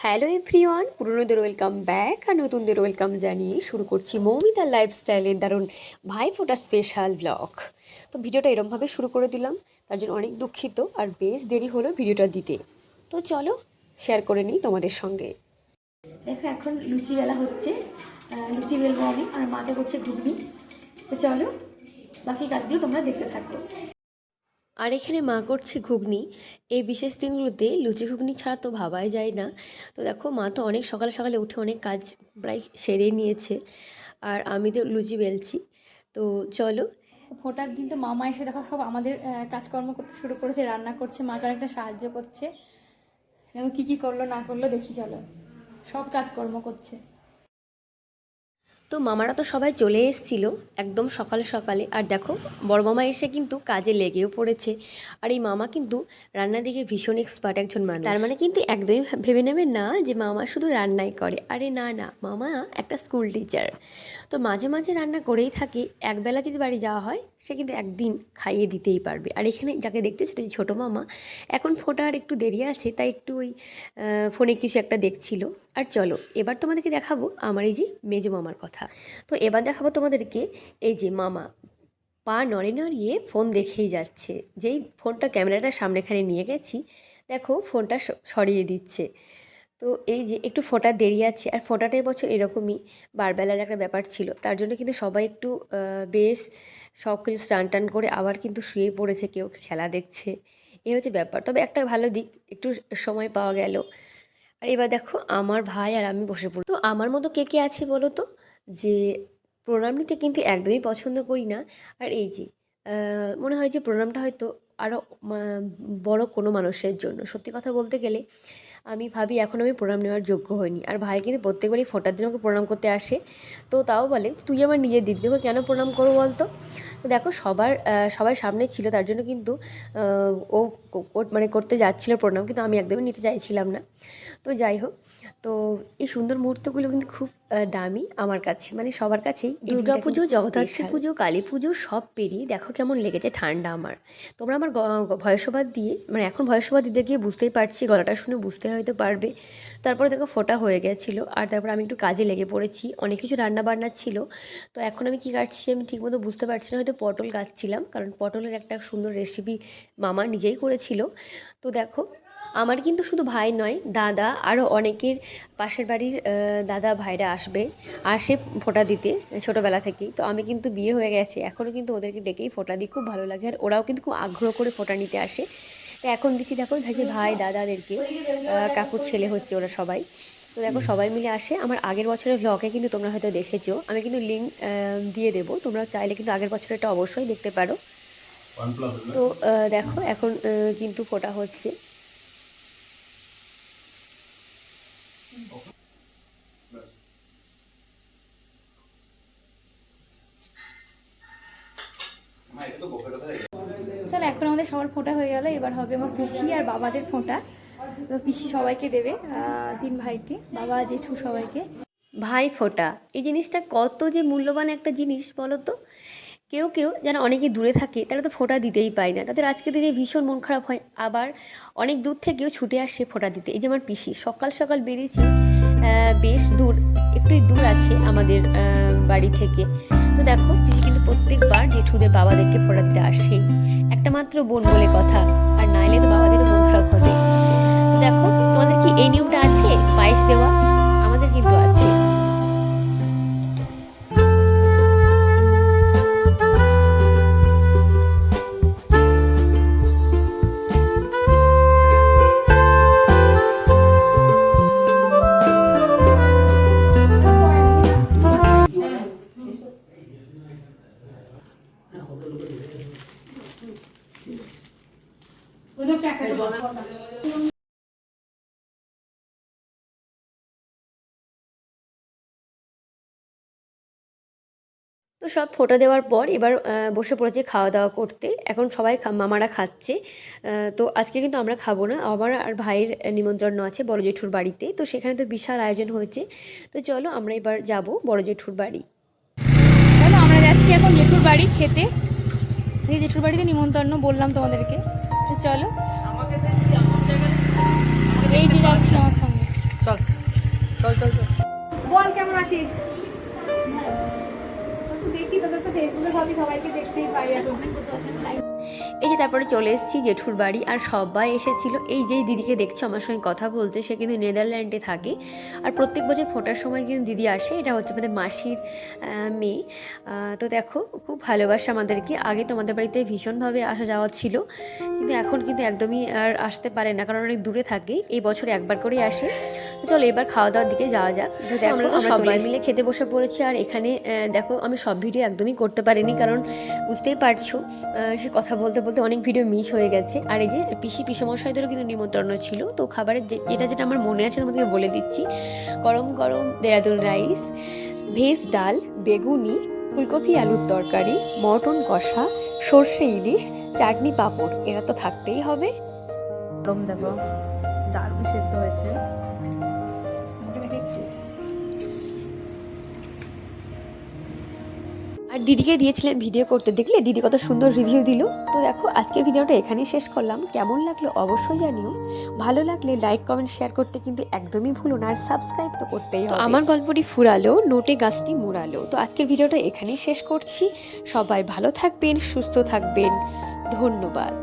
Hello everyone, পুরনোদের welcome back আর নতুনদের welcome জানিয়ে শুরু করছি মৌমিতার লাইফস্টাইলের দারুণ ভাইফোঁটা স্পেশাল ব্লগ। তো ভিডিওটা এরমভাবে শুরু করে দিলাম, তার জন্য অনেক দুঃখিত আর বেশ দেরি হলো ভিডিওটা দিতে। তো চলো শেয়ার করে নিই তোমাদের সঙ্গে। দেখো এখন লুচি বেলা হচ্ছে, লুচি বেলবো আমি, আর মাতে করছে ঘুগনি। তো চলো বাকি কাজগুলো তোমরা দেখতে থাকো। আর এখানে মা করছে ঘুগনি। এই বিশেষ দিনগুলোতে লুচি ঘুগনি ছাড়া তো ভাবাই যায় না। তো দেখো মা তো অনেক সকালে সকালে উঠে অনেক কাজ প্রায় সেরে নিয়েছে, আর আমি তো লুচি বেলছি। তো চলো। ফোটার দিন তো মামা এসে দেখো সব আমাদের কাজকর্ম করতে শুরু করেছে, রান্না করছে, মাকে একটা সাহায্য করছে। এবং কী কী করলো না করলো দেখি, চলো সব কাজকর্ম করছে। তো মামারা তো সবাই চলে এসেছিলো একদম সকালে সকালে, আর দেখো বড় মামা এসে কিন্তু কাজে লেগেও পড়েছে। আর এই মামা কিন্তু রান্নার দিকে ভীষণ এক্সপার্ট একজন মানুষ। তার মানে কিন্তু একদমই ভেবে নেবেন না যে মামা শুধু রান্নাই করে। আরে না না, মামা একটা স্কুল টিচার। তো মাঝে মাঝে রান্না করেই থাকে। একবেলা যদি বাড়ি যাওয়া হয় সে কিন্তু একদিন খাইয়ে দিতেই পারবে। আর এখানে যাকে দেখছো সেটা ছোটো মামা। এখন ফোটার একটু দেরি আছে তাই একটু ওই ফোনে কিছু একটা দেখছিল। আর চলো এবার তোমাদেরকে দেখাবো আমার এই যে মেজো মামার কথা। তো এবার দেখাবো তোমাদেরকে এই যে মামা পা নড়িয়ে নড়িয়ে ফোন দেখেই যাচ্ছে। যেই ফোনটা ক্যামেরাটা সামনেখানে নিয়ে গেছি, দেখো ফোনটা সরিয়ে দিচ্ছে। তো এই যে একটু ফোঁটার দেরি আছে, আর ফোঁটাটা এবছর এরকমই বারবেলার একটা ব্যাপার ছিল, তার জন্য কিন্তু সবাই একটু বেশ সব কিছু স্টান টান করে আবার কিন্তু শুয়ে পড়েছে, কেউ খেলা দেখছে। এই হচ্ছে ব্যাপার। তবে একটা ভালো দিক, একটু সময় পাওয়া গেল। আর এবার দেখো আমার ভাই আর আমি বসে পড়ি। তো আমার মতো কে কে আছে বলো তো, যে প্রণাম নিতে কিন্তু একদমই পছন্দ করি না। আর এই যে মনে হয় যে প্রণামটা হয়তো আরও বড় কোনো মানুষের জন্য। সত্যি কথা বলতে গেলে আমি ভাবি এখন আমি প্রণাম নেওয়ার যোগ্য হইনি। আর ভাই কিন্তু প্রত্যেকবারই ফোঁটার দিন আমাকে প্রণাম করতে আসে। তো তাও বলে তুই আমার নিজের দিদি, তোকে কেন প্রণাম করবো বলতো। তো দেখো সবাই সামনে ছিল, তার জন্য কিন্তু ও মানে করতে যাচ্ছিল প্রণাম, কিন্তু আমি একদমই নিতে চাইছিলাম না। তো যাই হোক, তো এই সুন্দর মুহূর্তগুলো কিন্তু খুব দামি আমার কাছে, মানে সবার কাছেই। দুর্গা পুজো, জগদ্ধাত্রী পুজো, কালী পুজো সব পেরিয়ে দেখো কেমন লেগেছে ঠান্ডা আমার। তোমরা আমার ভয়েসওভার দিয়ে, মানে এখন ভয়েসওভার দিতে গিয়ে বুঝতেই পারছি, গলাটা শুনে বুঝতে হয়তো পারবে। তারপরে দেখো ফোঁটা হয়ে গেছিলো, আর তারপর আমি একটু কাজে লেগে পড়েছি। অনেক কিছু রান্না বান্না ছিল। তো এখন আমি কী কাটছি আমি ঠিকমতো বুঝতে পারছি না, হয়তো পটল কাটছিলাম, কারণ পটলের একটা সুন্দর রেসিপি মামা নিজেই করেছিল। তো দেখো আমার কিন্তু শুধু ভাই নয়, দাদা আরও অনেকের পাশের বাড়ির দাদা ভাইরা আসে ফোঁটা দিতে ছোটোবেলা থেকেই। তো আমি কিন্তু বিয়ে হয়ে গেছে, এখনও কিন্তু ওদেরকে ডেকেই ফোঁটা দিই, খুব ভালো লাগে। আর ওরাও কিন্তু খুব আগ্রহ করে ফোঁটা নিতে আসে। তো এখন দিচ্ছি দেখো ভাই দাদাদেরকে, কাকুর ছেলে হচ্ছে ওরা সবাই। তো দেখো সবাই মিলে আসে। আমার আগের বছরের ভ্লগে কিন্তু তোমরা হয়তো দেখেছো, আমি কিন্তু লিঙ্ক দিয়ে দেবো, তোমরা চাইলে কিন্তু আগের বছরেরটা অবশ্যই দেখতে পারো। তো দেখো এখন কিন্তু ফোঁটা হচ্ছে। চলো এখন আমাদের সবার ফোঁটা হয়ে গেল, এবার হবে আমার পিসি আর বাবাদের ফোঁটা। তো পিসি সবাইকে দেবে, 3 ভাইকে, বাবা জেঠু সবাইকে। ভাই ফোঁটা এই জিনিসটা কত যে মূল্যবান একটা জিনিস বলো তো। কেউ কেউ যারা অনেকে দূরে থাকে তারা তো ফোঁটা দিতেই পায় না, তাদের আজকে দিনে ভীষণ মন খারাপ হয়। আবার অনেক দূর থেকেও ছুটে আসে ফোঁটা দিতে। এই যে আমার পিসি সকাল সকাল বেরিয়েছি, বেশ দূর, একটুই দূর আছে আমাদের বাড়ি থেকে। তো দেখো পিসি কিন্তু প্রত্যেকবার জেঠুদের বাবাদেরকে ফোঁটা দিতে আসেই, একটা মাত্র বোন বলে কথা, আর নাইলে তো বাবাদেরও মন খারাপ হবে। দেখো তোমাদের কি এই নিয়মটা আছে পায়েস দেওয়া? আমাদের কিন্তু আছে। তো সব ফোঁটা দেওয়ার পর এবার বসে পড়েছে খাওয়া দাওয়া করতে। এখন সবাই মামারা খাচ্ছে। তো আজকে কিন্তু আমরা খাবো না, আমার আর ভাইয়ের নিমন্ত্রণ আছে বড় জেঠুর বাড়িতে। তো সেখানে তো বিশাল আয়োজন হয়েছে। তো চলো আমরা এবার যাব বড় জেঠুর বাড়ি। চলো আমরা যাচ্ছি এখন জেঠুর বাড়ি খেতে। এই জেঠুর বাড়িতে নিমন্ত্রণ বললাম তোমাদেরকে। তো চলো এই যে যাচ্ছি আমার সঙ্গে। চল চল চল চল। বল কেমন আছিস? দেখি তোদের তো ফেসবুকে সবাইকে দেখতেই পাই এখন। এই যে তারপরে চলে এসেছি জেঠুর বাড়ি, আর সবাই এসেছিল। এই যেই দিদিকে দেখছো আমার সঙ্গে কথা বলতে, সে কিন্তু নেদারল্যান্ডে থাকে, আর প্রত্যেক বছর ফোটার সময় কিন্তু দিদি আসে। এটা হচ্ছে আমাদের মাসির মেয়ে। তো দেখো খুব ভালোবাসে আমাদেরকে। আগে তোমাদের বাড়িতে ভীষণভাবে আসা যাওয়া ছিল, কিন্তু এখন কিন্তু একদমই আর আসতে পারে না, কারণ অনেক দূরে থাকে। এই বছর একবার করেই আসে। তো চলো এবার খাওয়া দাওয়ার দিকে যাওয়া যাক। তো দেখো আমরা সবাই মিলে খেতে বসে পড়েছি। আর এখানে দেখো আমি সব ভিডিও একদমই করতে পারিনি, কারণ বুঝতেই পারছো সে কথা বলতে বলতে অনেক ভিডিও মিস হয়ে গেছে। আর এই যে পিসমশাইদেরও কিন্তু নিমন্ত্রণ ছিল। তো খাবারের যেটা যেটা আমার মনে আছে তোমাদেরকে বলে দিচ্ছি। গরম গরম দেরাদুন রাইস, ভেজ ডাল, বেগুনি, ফুলকপি আলুর তরকারি, মটন কষা, সর্ষে ইলিশ, চাটনি, পাঁপড়, এরা তো থাকতেই হবে। গরম দেখো দারুণ সেদ্ধ হয়েছে। আর দিদিকে দিয়েছিলাম ভিডিও করতে, দেখলে দিদি কত সুন্দর রিভিউ দিল। তো দেখো আজকের ভিডিওটা এখানেই শেষ করলাম। কেমন লাগলো অবশ্যই জানিও। ভালো লাগলে লাইক কমেন্ট শেয়ার করতে কিন্তু একদমই ভুলো না, আর সাবস্ক্রাইব তো করতেই হবে। আমার গল্পটি ফুরালো, নোটে গাছটি মুড়ালো। তো আজকের ভিডিওটা এখানেই শেষ করছি। সবাই ভালো থাকবেন, সুস্থ থাকবেন। ধন্যবাদ।